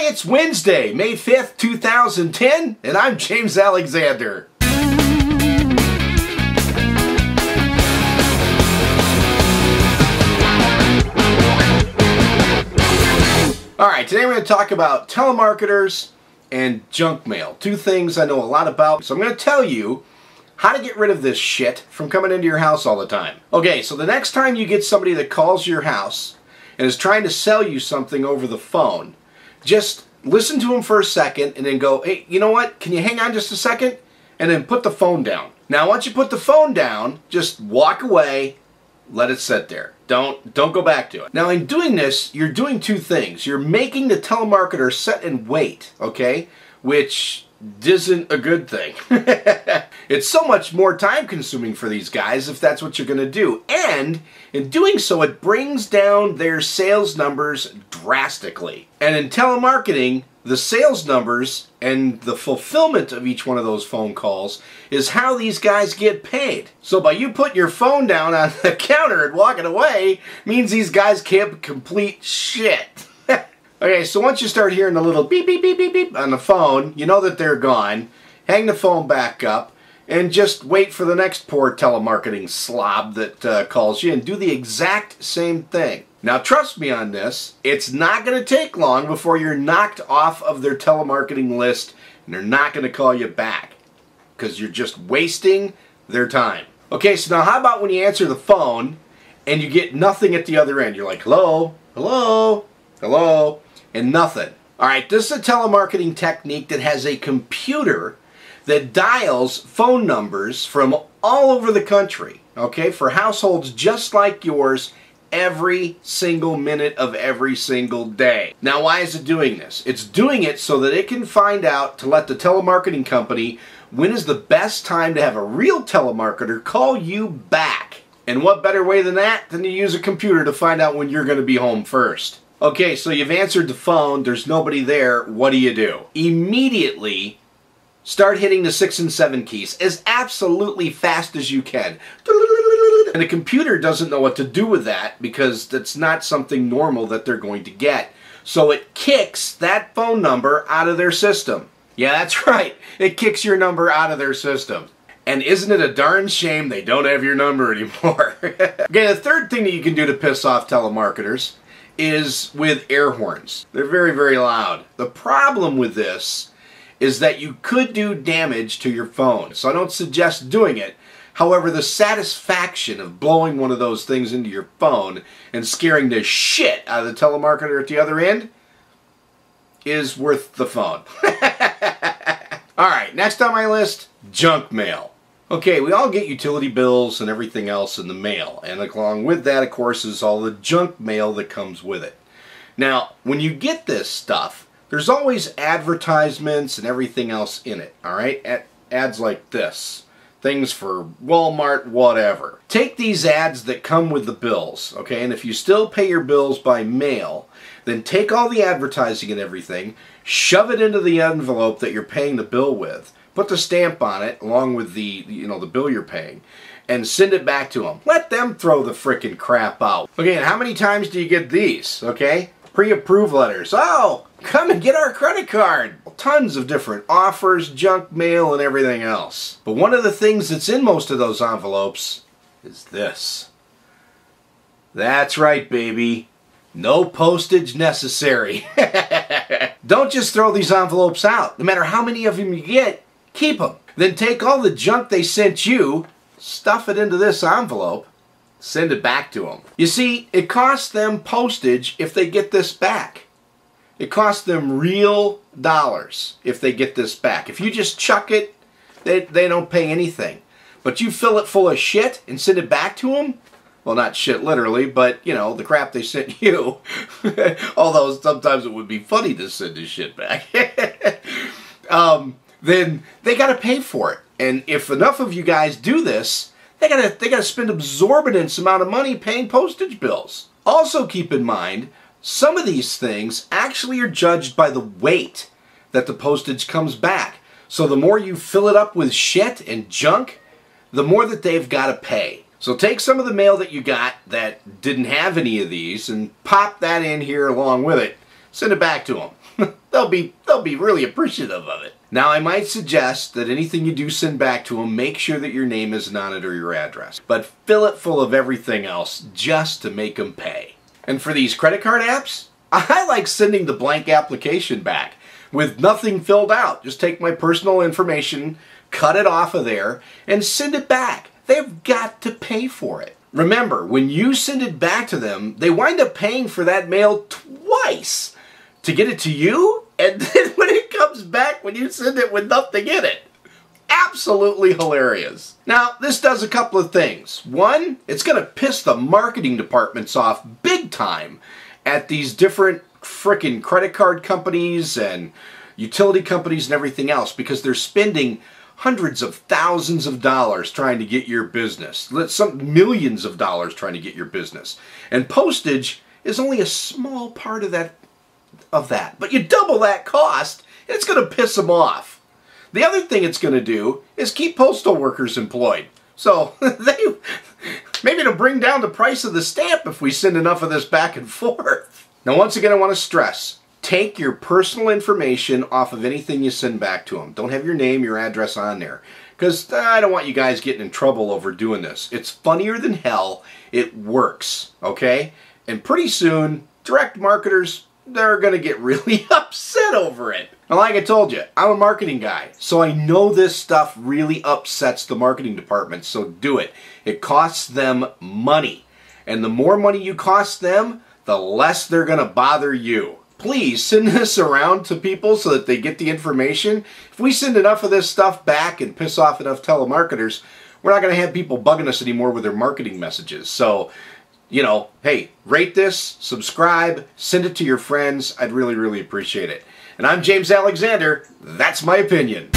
it's Wednesday, May 5th, 2010, and I'm James Alexander. Alright, today we're going to talk about telemarketers and junk mail. Two things I know a lot about, so I'm going to tell you how to get rid of this shit from coming into your house all the time. Okay, so the next time you get somebody that calls your house and is trying to sell you something over the phone, just listen to them for a second and then go, hey, you know what? Can you hang on just a second? And then put the phone down. Now, once you put the phone down, just walk away, let it sit there. Don't go back to it. Now, in doing this, you're doing two things. You're making the telemarketer sit and wait, okay? Which isn't a good thing. It's so much more time consuming for these guys if that's what you're going to do. And in doing so, it brings down their sales numbers drastically. And in telemarketing, the sales numbers and the fulfillment of each one of those phone calls is how these guys get paid. So by you putting your phone down on the counter and walking away means these guys can't complete shit. Okay, so once you start hearing the little beep, beep, beep, beep, beep on the phone, you know that they're gone. Hang the phone back up and just wait for the next poor telemarketing slob that calls you and do the exact same thing. Now, trust me on this, it's not going to take long before you're knocked off of their telemarketing list and they're not going to call you back because you're just wasting their time. Okay, so now how about when you answer the phone and you get nothing at the other end? You're like, hello, hello, hello, and nothing. All right, this is a telemarketing technique that has a computer that dials phone numbers from all over the country, okay, for households just like yours every single minute of every single day. Now, why is it doing this? It's doing it so that it can find out to let the telemarketing company when is the best time to have a real telemarketer call you back. And what better way than that than to use a computer to find out when you're going to be home first. Okay, so you've answered the phone, there's nobody there, what do? Immediately start hitting the 6 and 7 keys as absolutely fast as you can. And the computer doesn't know what to do with that because that's not something normal that they're going to get. So it kicks that phone number out of their system. Yeah, that's right. It kicks your number out of their system. And isn't it a darn shame they don't have your number anymore? Okay, the third thing that you can do to piss off telemarketers is with air horns. They're very, very loud. The problem with this is that you could do damage to your phone. So I don't suggest doing it. However, the satisfaction of blowing one of those things into your phone and scaring the shit out of the telemarketer at the other end is worth the phone. Alright, next on my list, junk mail. Okay, we all get utility bills and everything else in the mail, and along with that, of course, is all the junk mail that comes with it. Now, when you get this stuff, there's always advertisements and everything else in it, alright? Ads like this. Things for Walmart, whatever. Take these ads that come with the bills, okay? And if you still pay your bills by mail, then take all the advertising and everything, shove it into the envelope that you're paying the bill with, put the stamp on it along with the bill you're paying, and send it back to them. Let them throw the frickin' crap out. Okay, and how many times do you get these, okay? Pre-approved letters. Oh, come and get our credit card. Tons of different offers, junk mail, and everything else. But one of the things that's in most of those envelopes is this. That's right, baby. No postage necessary. Don't just throw these envelopes out. No matter how many of them you get, keep them. Then take all the junk they sent you, stuff it into this envelope, send it back to them. You see, it costs them postage if they get this back. It costs them real dollars if they get this back. If you just chuck it, they don't pay anything. But you fill it full of shit and send it back to them, well, not shit literally, but, you know, the crap they sent you. Although sometimes it would be funny to send this shit back. Then they got to pay for it. And if enough of you guys do this, they gotta spend exorbitant amount of money paying postage bills. Also keep in mind, some of these things actually are judged by the weight that the postage comes back. So the more you fill it up with shit and junk, the more that they've got to pay. So take some of the mail that you got that didn't have any of these and pop that in here along with it. Send it back to them. they'll be really appreciative of it. Now, I might suggest that anything you do send back to them, make sure that your name isn't on it or your address. But fill it full of everything else just to make them pay. And for these credit card apps, I like sending the blank application back with nothing filled out. Just take my personal information, cut it off of there, and send it back. They've got to pay for it. Remember, when you send it back to them, they wind up paying for that mail twice. To get it to you, and then when it comes back, when you send it with nothing in it. Absolutely hilarious. Now, this does a couple of things. One, it's going to piss the marketing departments off big time at these different frickin' credit card companies and utility companies and everything else, because they're spending hundreds of thousands of dollars trying to get your business. Some millions of dollars trying to get your business. And postage is only a small part of that. But you double that cost, and it's going to piss them off. The other thing it's going to do is keep postal workers employed. So maybe it'll bring down the price of the stamp if we send enough of this back and forth. Now, once again, I want to stress, take your personal information off of anything you send back to them. Don't have your name, your address on there, because I don't want you guys getting in trouble over doing this. It's funnier than hell. It works, okay? And pretty soon, direct marketers, they're going to get really upset over it. Now, like I told you, I'm a marketing guy, so I know this stuff really upsets the marketing department, so do it. It costs them money. And the more money you cost them, the less they're going to bother you. Please send this around to people so that they get the information. If we send enough of this stuff back and piss off enough telemarketers, we're not going to have people bugging us anymore with their marketing messages. So, you know, hey, rate this, subscribe, send it to your friends. I'd really, really appreciate it. And I'm James Alexander. That's my opinion.